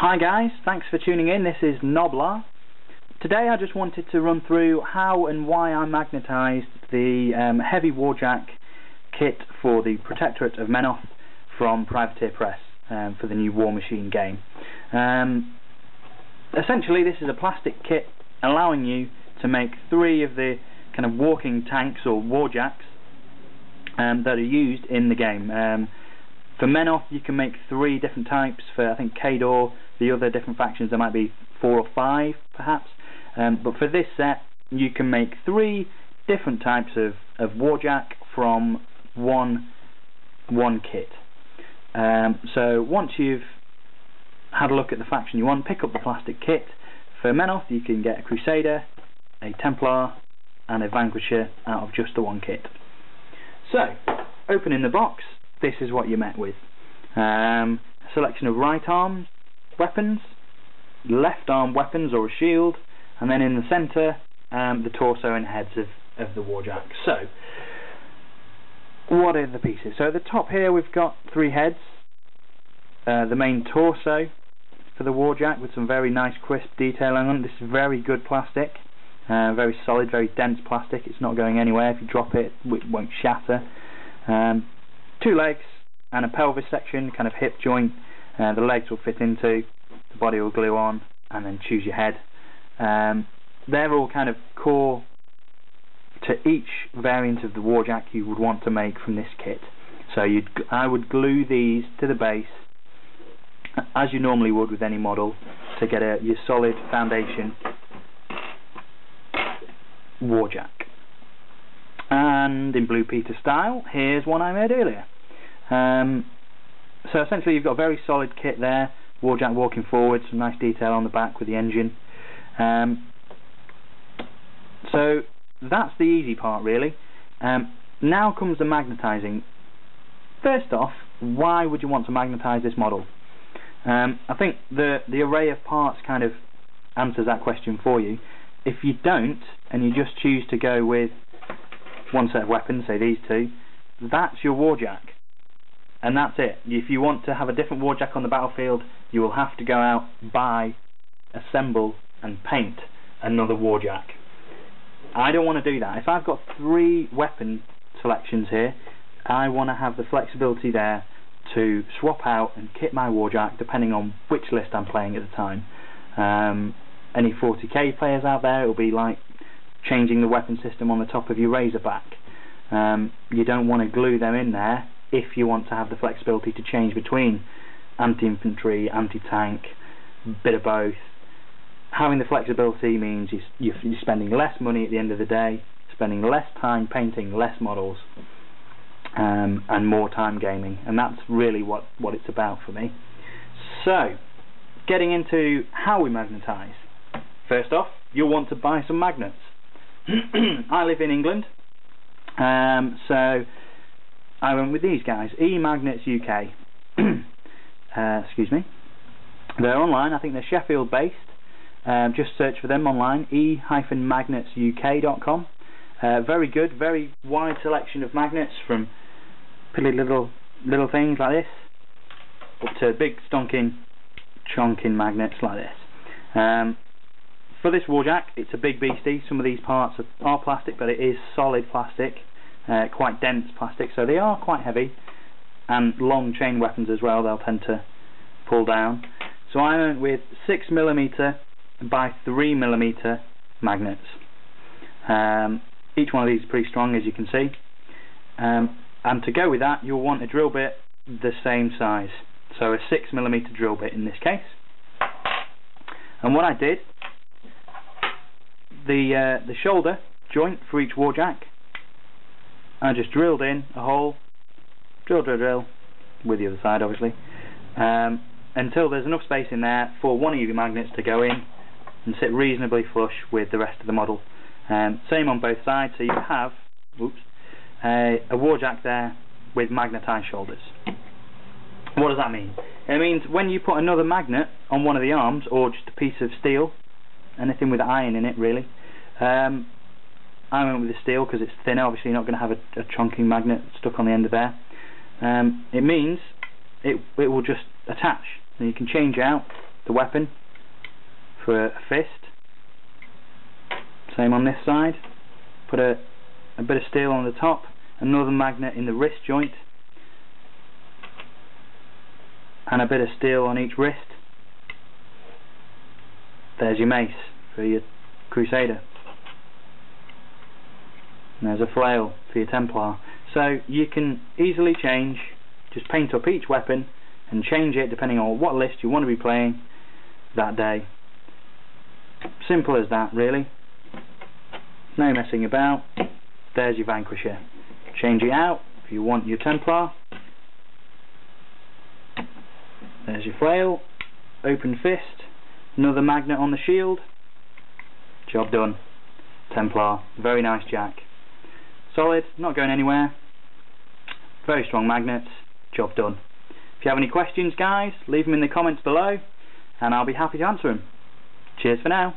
Hi guys, thanks for tuning in. This is Gnoblar. Today I just wanted to run through how and why I magnetized the heavy Warjack kit for the Protectorate of Menoth from Privateer Press for the new Warmachine game. Essentially this is a plastic kit allowing you to make 3 of the kind of walking tanks or Warjacks that are used in the game. For Menoth you can make 3 different types. For I think Kador, the other different factions, there might be 4 or 5 perhaps, but for this set you can make 3 different types of Warjack from one kit. So once you've had a look at the faction you want, pick up the plastic kit. For Menoth you can get a Crusader, a Templar and a Vanquisher out of just the one kit. So opening the box, this is what you're met with. A selection of right arm weapons, left arm weapons or a shield, and then in the centre the torso and heads of the Warjack. So what are the pieces? So at the top here we've got 3 heads, the main torso for the Warjack with some very nice crisp detailing on it. This is very good plastic, very solid, very dense plastic. It's not going anywhere. If you drop it, it won't shatter. 2 legs and a pelvis section, kind of hip joint. The legs will fit into, the body will glue on, and then choose your head. They're all kind of core to each variant of the Warjack you would want to make from this kit. So I would glue these to the base as you normally would with any model to get your solid foundation Warjack. And in Blue Peter style, here's one I made earlier. So essentially you've got a very solid kit there, Warjack walking forward, some nice detail on the back with the engine. So that's the easy part really. Now comes the magnetizing. First off, why would you want to magnetize this model? I think the array of parts kind of answers that question for you. If you don't, and you just choose to go with one set of weapons, say these 2, that's your Warjack. And that's it. If you want to have a different Warjack on the battlefield, you will have to go out, buy, assemble and paint another Warjack. I don't want to do that. If I've got 3 weapon selections here, I want to have the flexibility there to swap out and kit my Warjack depending on which list I'm playing at the time. Any 40k players out there, it will be like changing the weapon system on the top of your Razorback. You don't want to glue them in there if you want to have the flexibility to change between anti-infantry, anti-tank, bit of both. Having the flexibility means you're spending less money at the end of the day, spending less time painting less models, and more time gaming, and that's really what it's about for me. So, getting into how we magnetize. First off, you'll want to buy some magnets. I live in England, so I went with these guys, eMagnets UK. Excuse me. They're online. I think they're Sheffield based. Just search for them online, e-magnetsuk.com. Very good, very wide selection of magnets, from pretty little things like this up to big stonking chonking magnets like this. For this Warjack, it's a big beastie. Some of these parts are plastic, but it is solid plastic, quite dense plastic, so they are quite heavy, and long chain weapons as well, they'll tend to pull down. So I went with 6mm by 3mm magnets. Each one of these is pretty strong, as you can see, and to go with that you'll want a drill bit the same size, so a 6mm drill bit in this case. And what I did, the shoulder joint for each Warjack, I just drilled in a hole, drill, with the other side obviously, until there's enough space in there for one of your magnets to go in and sit reasonably flush with the rest of the model. Same on both sides, so you have a Warjack there with magnetized shoulders. What does that mean? It means when you put another magnet on one of the arms, or just a piece of steel, anything with iron in it really, I went with the steel because it's thinner. Obviously you're not going to have a chunking magnet stuck on the end of there. It means it will just attach, and you can change out the weapon for a fist. Same on this side. Put a bit of steel on the top, another magnet in the wrist joint, and a bit of steel on each wrist. There's your mace for your Crusader. And there's a flail for your Templar. So you can easily change, just paint up each weapon and change it depending on what list you want to be playing that day. Simple as that, really. No messing about. There's your Vanquisher. Change it out if you want your Templar. There's your flail. Open fist. Another magnet on the shield. Job done. Templar. Very nice Jack. Solid, not going anywhere. Very strong magnets. Job done. If you have any questions, guys, leave them in the comments below and I'll be happy to answer them. Cheers for now.